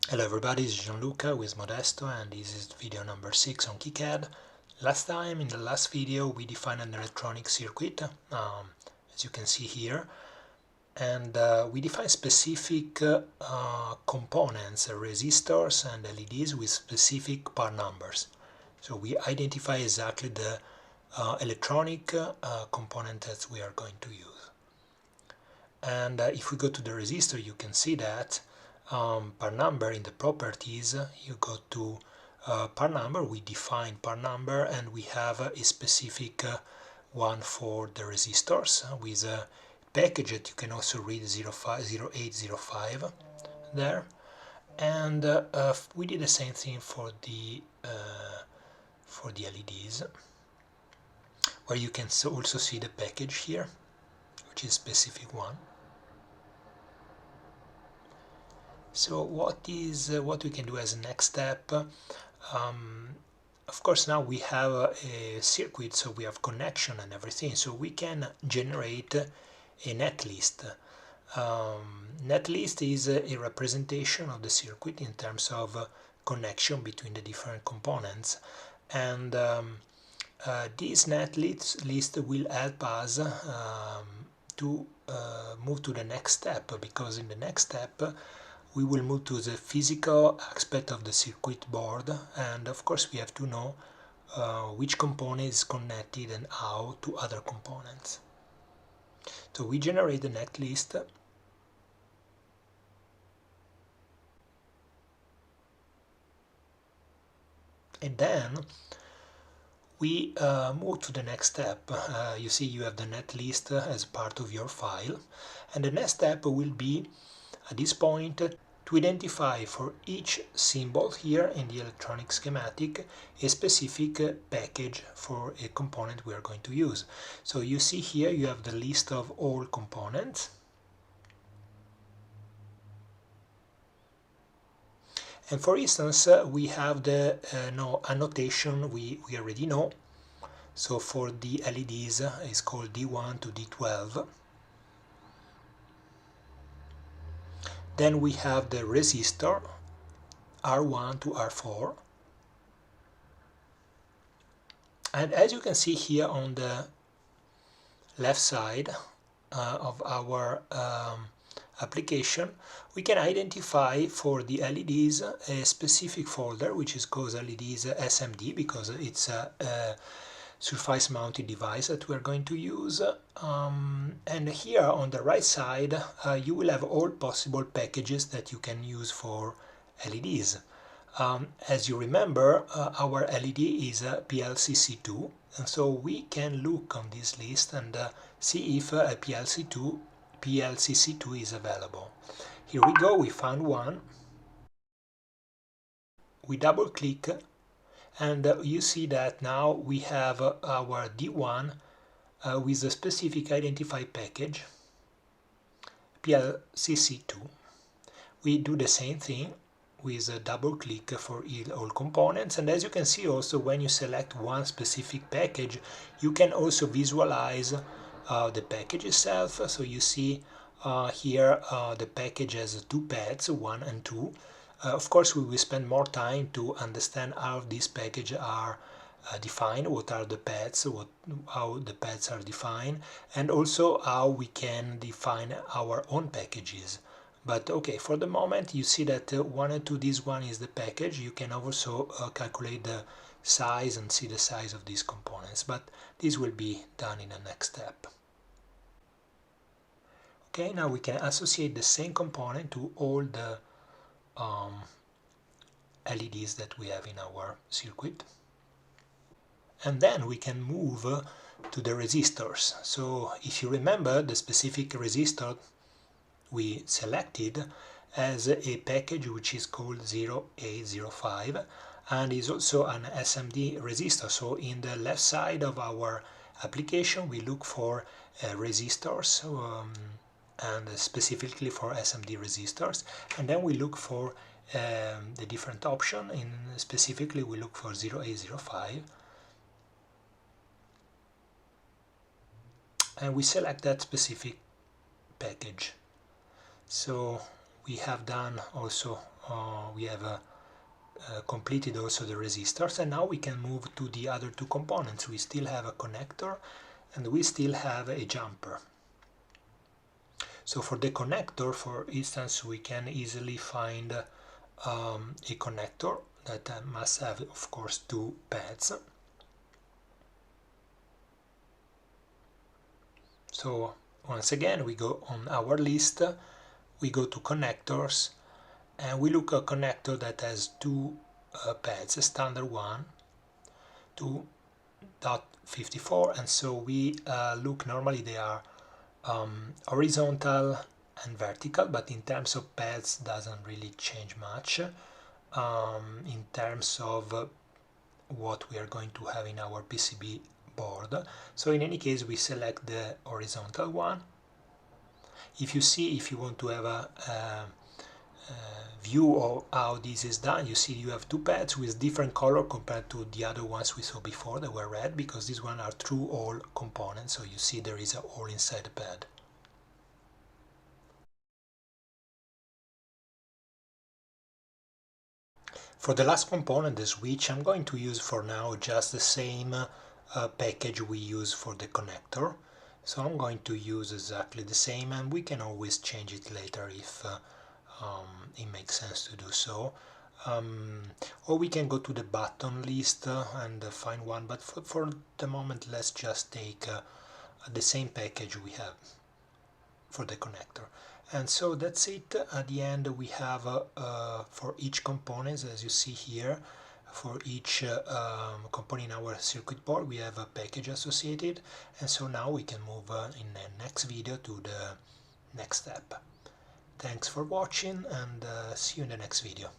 Hello everybody, it's Gianluca with Modesto and this is video number 6 on KiCad. Last time, in the last video, we defined an electronic circuit, as you can see here, and we define specific components, resistors and LEDs with specific part numbers. So we identify exactly the electronic component that we are going to use. And if we go to the resistor, you can see that part number in the properties, you go to part number, we define part number, and we have a specific one for the resistors with a package that you can also read 0805 there. And we did the same thing for the LEDs, where you can also see the package here, which is specific one. So what we can do as a next step? Of course, now we have a circuit, so we have connection and everything, so we can generate a netlist. Netlist is a representation of the circuit in terms of connection between the different components, and this netlist will help us to move to the next step, because in the next step we will move to the physical aspect of the circuit board, and of course we have to know which component is connected and how to other components. So we generate the netlist, and then we move to the next step. You see you have the netlist as part of your file, and the next step will be, at this point, to identify for each symbol here in the electronic schematic a specific package for a component we are going to use. So you see here you have the list of all components, and for instance we have the annotation we already know. So for the LEDs it's called D1 to D12. Then we have the resistor R1 to R4. And as you can see here on the left side of our application, we can identify for the LEDs a specific folder which is called LEDs SMD, because it's a surface mounted device that we are going to use, and here on the right side you will have all possible packages that you can use for LEDs. As you remember, our LED is a PLCC2, and so we can look on this list and see if a PLCC2 is available. Here we go, we found one. We double click, and you see that now we have our D1 with a specific identified package, PLCC2. We do the same thing with a double click for all components, and as you can see also, when you select one specific package, you can also visualize the package itself. So you see here the package has two paths, 1 and 2. Of course, we will spend more time to understand how these packages are defined, what are the paths, how the paths are defined, and also how we can define our own packages. But okay, for the moment you see that 1 and 2, this one is the package. You can also calculate the size and see the size of these components, but this will be done in the next step. Okay, now we can associate the same component to all the LEDs that we have in our circuit, and then we can move to the resistors. So if you remember, the specific resistor we selected as a package which is called 0805, and is also an SMD resistor. So in the left side of our application we look for resistors, and specifically for SMD resistors, and then we look for the different option. Specifically we look for 0805, and we select that specific package. So we have done also, we have completed also the resistors, and now we can move to the other two components. We still have a connector and we still have a jumper. So for the connector, for instance, we can easily find a connector that must have, of course, two pads. So once again, we go on our list, we go to connectors, and we look at a connector that has two pads, a standard one, 2.54, and so we look, normally they are horizontal and vertical, but in terms of pads doesn't really change much in terms of what we are going to have in our PCB board. So in any case, we select the horizontal one. If you want to have a view of how this is done, you see you have two pads with different color compared to the other ones we saw before that were red, because these ones are true hole components, so you see there is a hole inside the pad. For the last component, the switch, I'm going to use for now just the same package we use for the connector. So I'm going to use exactly the same, and we can always change it later if it makes sense to do so. Or we can go to the button list and find one, but for the moment let's just take the same package we have for the connector. And so that's it. At the end we have for each component, as you see here, for each component in our circuit board we have a package associated, and so now we can move in the next video to the next step. Thanks for watching, and see you in the next video.